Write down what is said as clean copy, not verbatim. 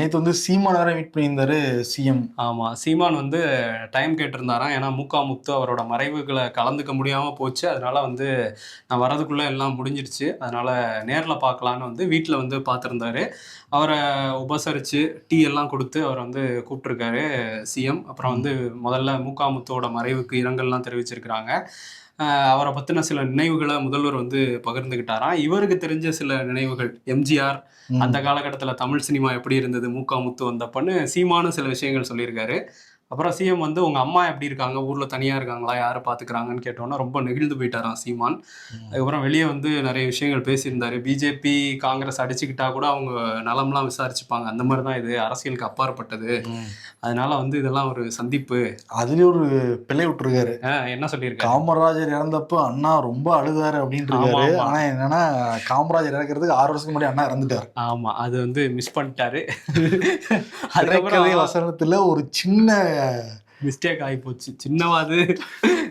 நேற்று வந்து சீமான் வேற மீட் பண்ணியிருந்தாரு சிஎம். ஆமா, சீமான் வந்து டைம் கேட்டிருந்தாராம். ஏன்னா முத்து அவரோட மறைவுகளை கலந்துக்க முடியாம போச்சு. அதனால வந்து நான் வரதுக்குள்ள எல்லாம் முடிஞ்சிருச்சு. அதனால நேர்ல பார்க்கலான்னு வந்து வீட்ல வந்து பார்த்திருந்தாரு. அவர உபசரிச்சு, டீ எல்லாம் குடுத்து அவர வந்து கூப்ட்டுருக்காரு சிஎம். அப்புறம் வந்து முதல்ல முத்துவோட மறைவுக்கு இரங்கல்லாம் தெரிவிச்சிருக்கிறாங்க. அவர பத்தின சில நினைவுகள முதல்வர் வந்து பகிர்ந்துக்கிட்டாராம். இவருக்கு தெரிஞ்ச சில நினைவுகள், எம்ஜிஆர் அந்த காலகட்டத்தில தமிழ் சினிமா எப்படி இருந்தது, முத்து வந்தப்பன்னு சீமானும் சில விஷயங்கள் சொல்லியிருக்காரு. அப்புறம் சிஎம் வந்து உங்க அம்மா எப்படி இருக்காங்க? ஊர்ல தனியா இருக்காங்களா? யாரு பார்த்துக்கிறாங்கன்னு கேட்டோனே ரொம்ப நெகிழ்ந்து போயிட்டாராம் சீமான். அதுக்கப்புறம் வெளிய வந்து நெறைய விஷயங்கள் பேசியிருந்தாரு. பிஜேபி, காங்கிரஸ் அடிச்சுக்கிட்டா கூட அவங்க நலம்லாம் விசாரிச்சுப்பாங்க. அந்த மாரி தான் இது. அரசியலுக்கு அப்பாற்பட்டது. அதனால வந்து இதெல்லாம் ஒரு சந்திப்பு. அதுலயும் ஒரு பிள்ளை விட்டுருக்காரு. என்ன சொல்லியிருக்காரு? காமராஜர் இறந்தப்ப அண்ணா ரொம்ப அழுதாரு அப்படின்ட்டு இருக்காரு. ஆமாமா. ஆனா என்னன்னா, காமராஜர் இறக்கிறதுக்கு 6 வருஷத்துக்கு முன்னாடி அண்ணா இறந்துட்டாரு. ஆமா. அது வந்து மிஸ் பண்ணிட்டாரு. திரைக்கதை அதுக்கப்புறம் வசனத்துல ஒரு சின்ன மிஸ்டேக் ஆயிப்போச்சு. சின்னவா அது?